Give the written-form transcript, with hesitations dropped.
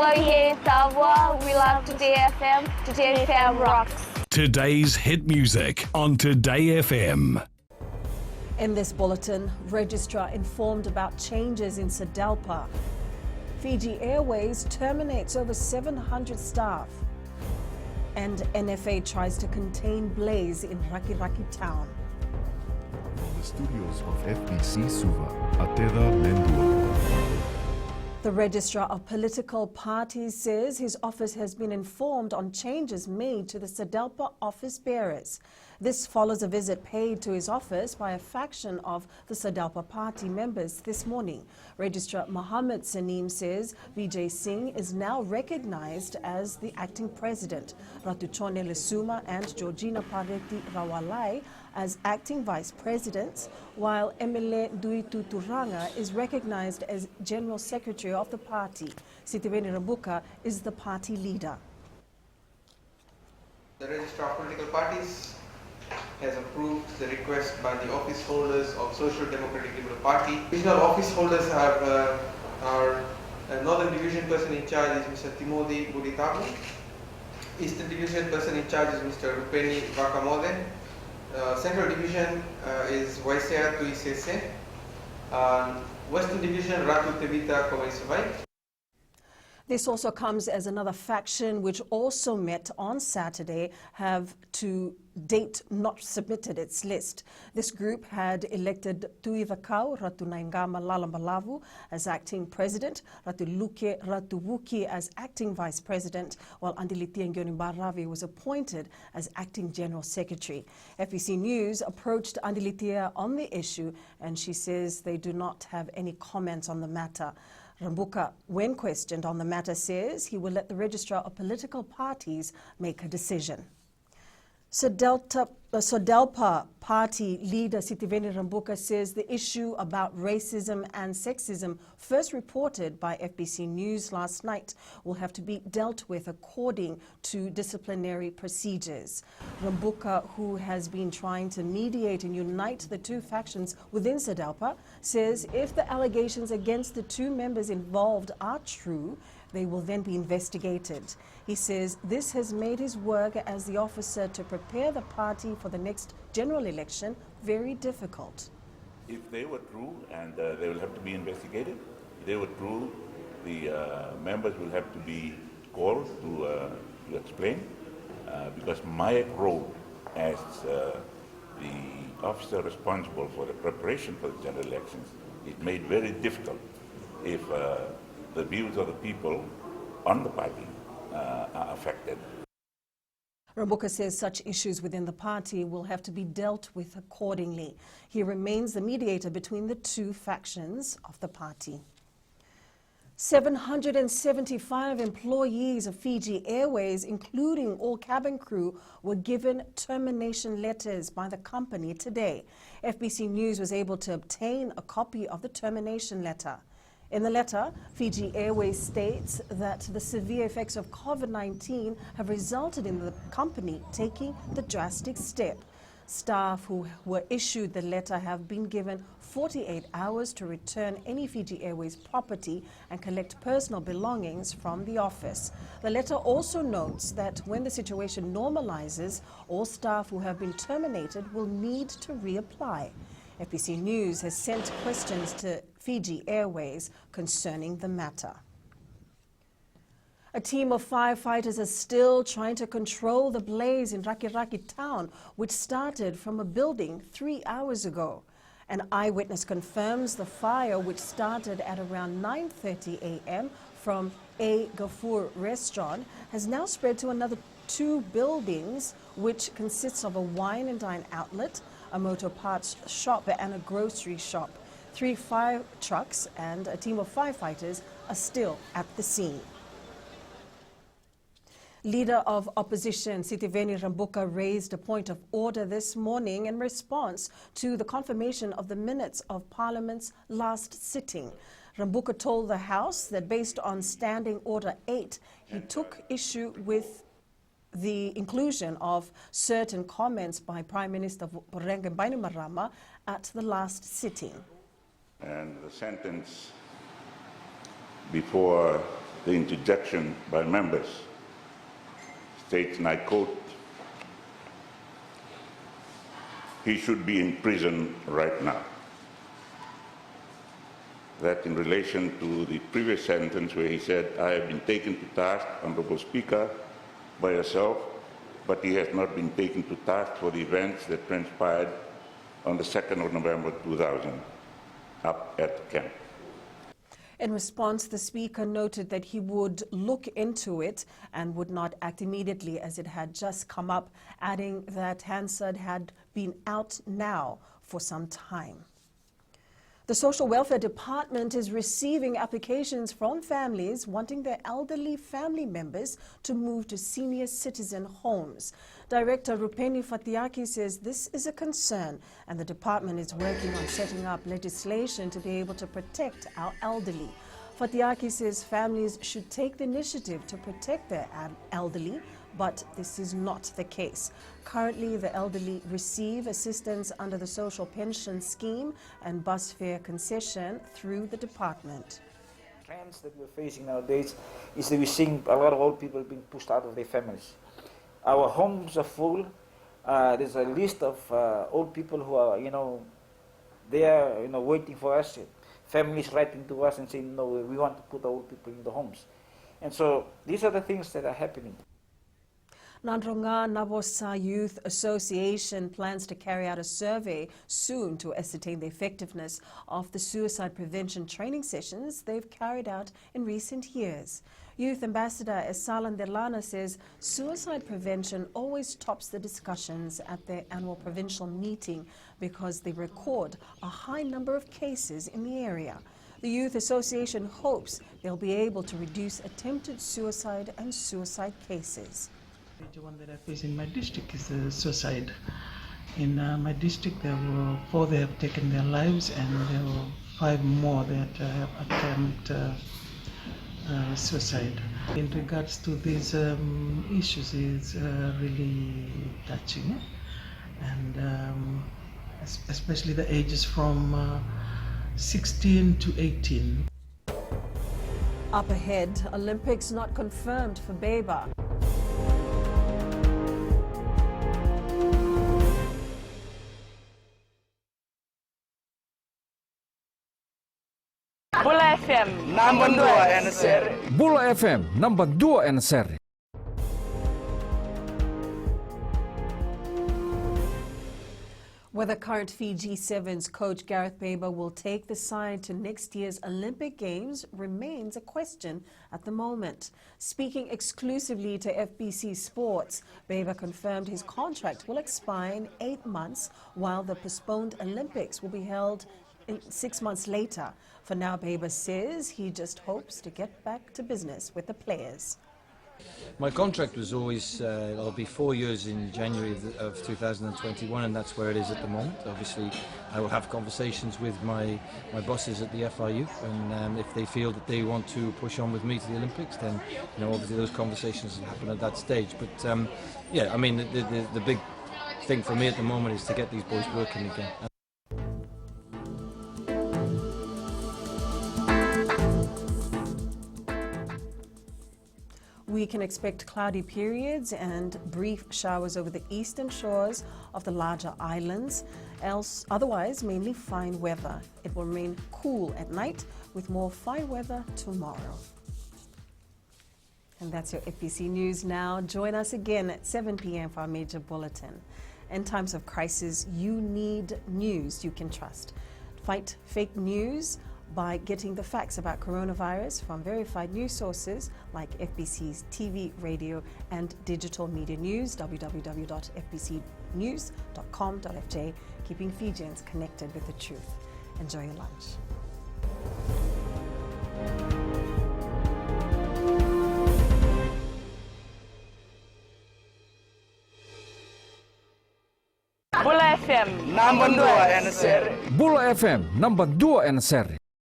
Oye, Tavois, we love Today FM. Today FM rocks. Today's hit music on Today FM. In this bulletin, Registrar informed about changes in SADALPA. Fiji Airways terminates over 700 staff. And NFA tries to contain blaze in Rakiraki town. From the studios of FBC Suva, Ateda Lendua. The Registrar of Political Parties says his office has been informed on changes made to the SADALPA office bearers. This follows a visit paid to his office by a faction of the SADALPA party members this morning. Registrar Mohammed Saneem says Vijay Singh is now recognized as the acting president, Ratuchone Lesuma and Georgina Pareti Rawalai as acting vice presidents, while Emile Duitu Turanga is recognized as general secretary of the party. Sitiveni Rambuka is the party leader. The Registrar of Political Parties has approved the request by the office holders of Social Democratic Liberal Party. Regional office holders have our Northern Division person in charge is Mr. Timothy Buditabu. Eastern Division person in charge is Mr. Rupeni Vakamode. Central Division is Waisea Tuisese. Western Division Ratu Tevita Komaisavai. This also comes as another faction which also met on Saturday have to date not submitted its list. This group had elected Tui Vakau Ratunaingama Lalambalavu as acting president, Ratuluke Ratuwuki as acting vice president, while Andilitia Ngonimbaravi was appointed as acting general secretary. FBC News approached Andilitia on the issue and she says they do not have any comments on the matter. Rambuka, when questioned on the matter, says he will let the Registrar of Political Parties make a decision. SADALPA party leader Sitiveni Rambuka says the issue about racism and sexism first reported by FBC News last night will have to be dealt with according to disciplinary procedures. Rambuka, who has been trying to mediate and unite the two factions within SADALPA, says if the allegations against the two members involved are true, they will then be investigated. He says this has made his work as the officer to prepare the party for the next general election very difficult. If they were true, and they will have to be investigated, if they were true, the members will have to be called to explain, because my role as the officer responsible for the preparation for the general elections is made very difficult if the views of the people on the party are affected. Rambuka says such issues within the party will have to be dealt with accordingly. He remains the mediator between the two factions of the party. 775 employees of Fiji Airways, including all cabin crew, were given termination letters by the company today. FBC News was able to obtain a copy of the termination letter. In the letter, Fiji Airways states that the severe effects of COVID-19 have resulted in the company taking the drastic step. Staff who were issued the letter have been given 48 hours to return any Fiji Airways property and collect personal belongings from the office. The letter also notes that when the situation normalizes, all staff who have been terminated will need to reapply. FBC News has sent questions to Fiji Airways concerning the matter. A team of firefighters are still trying to control the blaze in Rakiraki town, which started from a building 3 hours ago. An eyewitness confirms the fire, which started at around 9:30 a.m. from a Gafoor restaurant, has now spread to another two buildings, which consists of a wine and dine outlet, a motor parts shop and a grocery shop. 3 fire trucks and a team of firefighters are still at the scene. Leader of Opposition Sitiveni Rambuka raised a point of order this morning in response to the confirmation of the minutes of Parliament's last sitting. Rambuka told the House that based on Standing Order 8, he took issue with the inclusion of certain comments by Prime Minister Porenge Bainimarama at the last sitting. And the sentence before the interjection by members states, and I quote, "He should be in prison right now." That in relation to the previous sentence where he said, "I have been taken to task, Honorable Speaker, by yourself," but he has not been taken to task for the events that transpired on the 2nd of November 2000 up at camp. In response, the Speaker noted that he would look into it and would not act immediately as it had just come up, adding that Hansard had been out now for some time. The Social Welfare Department is receiving applications from families wanting their elderly family members to move to senior citizen homes. Director Rupeni Fatiaki says this is a concern and the department is working on setting up legislation to be able to protect our elderly. Fatiaki says families should take the initiative to protect their elderly, but this is not the case. Currently, the elderly receive assistance under the Social Pension Scheme and bus fare concession through the department. Trends that we're facing nowadays is that we're seeing a lot of old people being pushed out of their families. Our homes are full. There's a list of old people who are, there, waiting for us. Families writing to us and saying, no, we want to put old people in the homes. And so these are the things that are happening. Nandronga Nabosa Youth Association plans to carry out a survey soon to ascertain the effectiveness of the suicide prevention training sessions they've carried out in recent years. Youth Ambassador Esalan Delana says suicide prevention always tops the discussions at their annual provincial meeting because they record a high number of cases in the area. The Youth Association hopes they'll be able to reduce attempted suicide and suicide cases. The one that I face in my district is suicide. In my district, there were 4 that have taken their lives, and there were 5 more that have attempted suicide. In regards to these issues, it's really touching, and especially the ages from 16 to 18. Up ahead, Olympics not confirmed for Beba. Bula FM, number 2 NSR. Bula FM, number 2 NSR. Whether current Fiji Sevens coach Gareth Beba will take the side to next year's Olympic Games remains a question at the moment. Speaking exclusively to FBC Sports, Beba confirmed his contract will expire in 8 months, while the postponed Olympics will be held 6 months later. For now, Beba says he just hopes to get back to business with the players. My contract was always, it'll be 4 years in January of 2021, and that's where it is at the moment. Obviously, I will have conversations with my bosses at the FIU, and if they feel that they want to push on with me to the Olympics, then obviously those conversations will happen at that stage. But yeah, I mean, the big thing for me at the moment is to get these boys working again. We can expect cloudy periods and brief showers over the eastern shores of the larger islands. Otherwise, mainly fine weather. It will remain cool at night with more fine weather tomorrow. And that's your FBC News now. Join us again at 7 p.m. for our major bulletin. In times of crisis, you need news you can trust. Fight fake news by getting the facts about coronavirus from verified news sources like FBC's TV, radio and digital media news, www.fbcnews.com.fj, keeping Fijians connected with the truth. Enjoy your lunch. Bula FM, number 2 NSR. Bula FM, number 2 NSR.